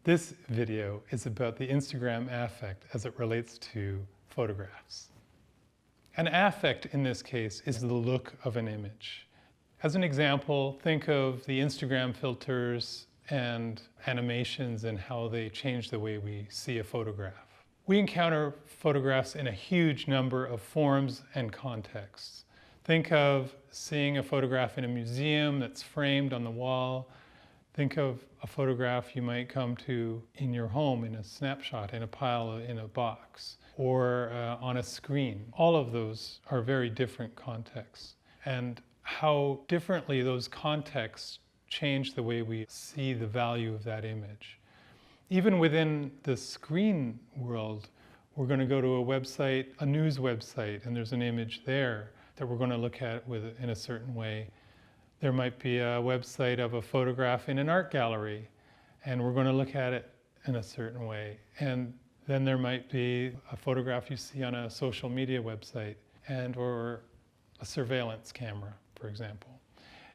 This video is about the Instagram affect as it relates to photographs. An affect in this case is the look of an image. As an example, think of the Instagram filters and animations and how they change the way we see a photograph. We encounter photographs in a huge number of forms and contexts. Think of seeing a photograph in a museum that's framed on the wall. Think of a photograph you might come to in your home, in a snapshot, in a pile, in a box, or on a screen. All of those are very different contexts. And how differently those contexts change the way we see the value of that image. Even within the screen world, we're going to go to a website, a news website, and there's an image there that we're going to look at in a certain way. There might be a website of a photograph in an art gallery, and we're going to look at it in a certain way. And then there might be a photograph you see on a social media website or a surveillance camera, for example.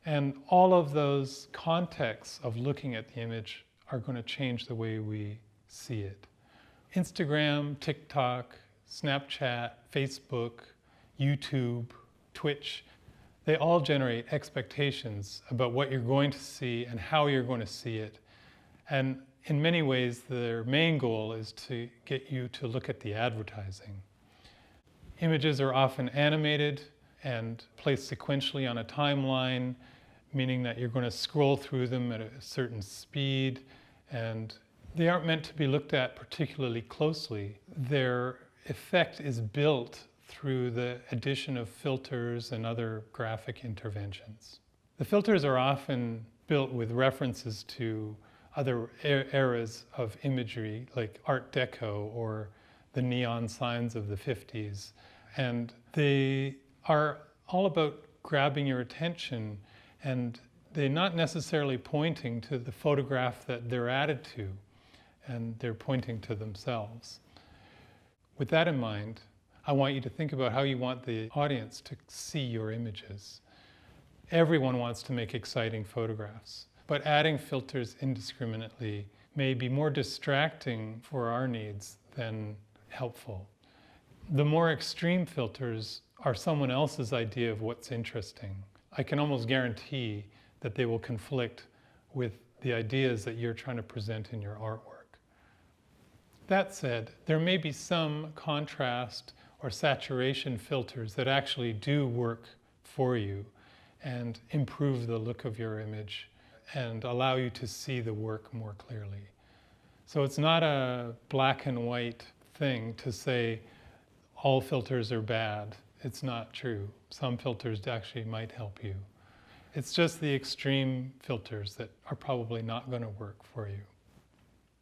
And all of those contexts of looking at the image are going to change the way we see it. Instagram, TikTok, Snapchat, Facebook, YouTube, Twitch, they all generate expectations about what you're going to see and how you're going to see it. And in many ways, their main goal is to get you to look at the advertising. Images are often animated and placed sequentially on a timeline, meaning that you're going to scroll through them at a certain speed, and they aren't meant to be looked at particularly closely. Their effect is built through the addition of filters and other graphic interventions. The filters are often built with references to other eras of imagery, like Art Deco or the neon signs of the 50s. And they are all about grabbing your attention, and they're not necessarily pointing to the photograph that they're added to, and they're pointing to themselves. With that in mind, I want you to think about how you want the audience to see your images. Everyone wants to make exciting photographs, but adding filters indiscriminately may be more distracting for our needs than helpful. The more extreme filters are someone else's idea of what's interesting. I can almost guarantee that they will conflict with the ideas that you're trying to present in your artwork. That said, there may be some contrast or saturation filters that actually do work for you and improve the look of your image and allow you to see the work more clearly. So it's not a black and white thing to say all filters are bad. It's not true. Some filters actually might help you. It's just the extreme filters that are probably not going to work for you.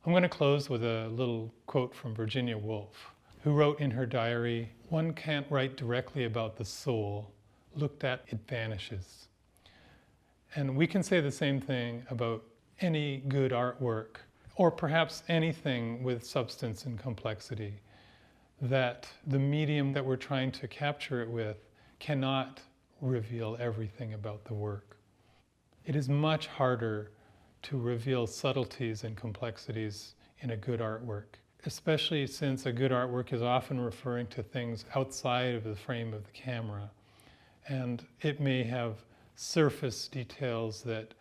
I'm going to close with a little quote from Virginia Woolf, who wrote in her diary, "One can't write directly about the soul. Looked at, it vanishes." And we can say the same thing about any good artwork, or perhaps anything with substance and complexity, that the medium that we're trying to capture it with cannot reveal everything about the work. It is much harder to reveal subtleties and complexities in a good artwork, especially since a good artwork is often referring to things outside of the frame of the camera. And it may have surface details that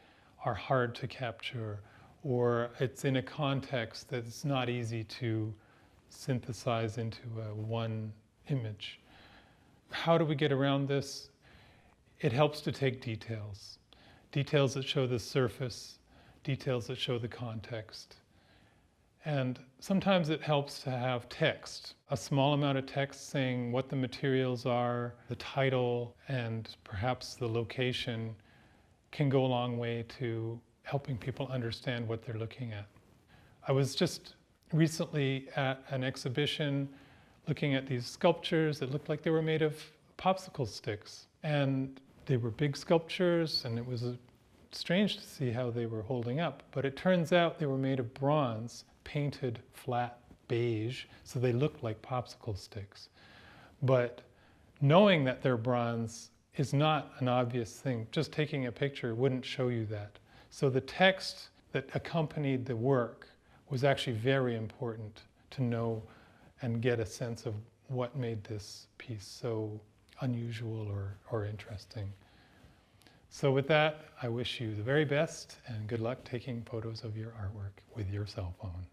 are hard to capture, or it's in a context that's not easy to synthesize into one image. How do we get around this? It helps to take details. Details that show the surface, details that show the context. And sometimes it helps to have text, a small amount of text saying what the materials are, the title, and perhaps the location can go a long way to helping people understand what they're looking at. I was just recently at an exhibition looking at these sculptures that looked like they were made of popsicle sticks. And they were big sculptures, and it was strange to see how they were holding up. But it turns out they were made of bronze, painted flat beige, so they looked like popsicle sticks. But knowing that they're bronze is not an obvious thing. Just taking a picture wouldn't show you that. So the text that accompanied the work was actually very important to know and get a sense of what made this piece so unusual or interesting. So with that, I wish you the very best and good luck taking photos of your artwork with your cell phone.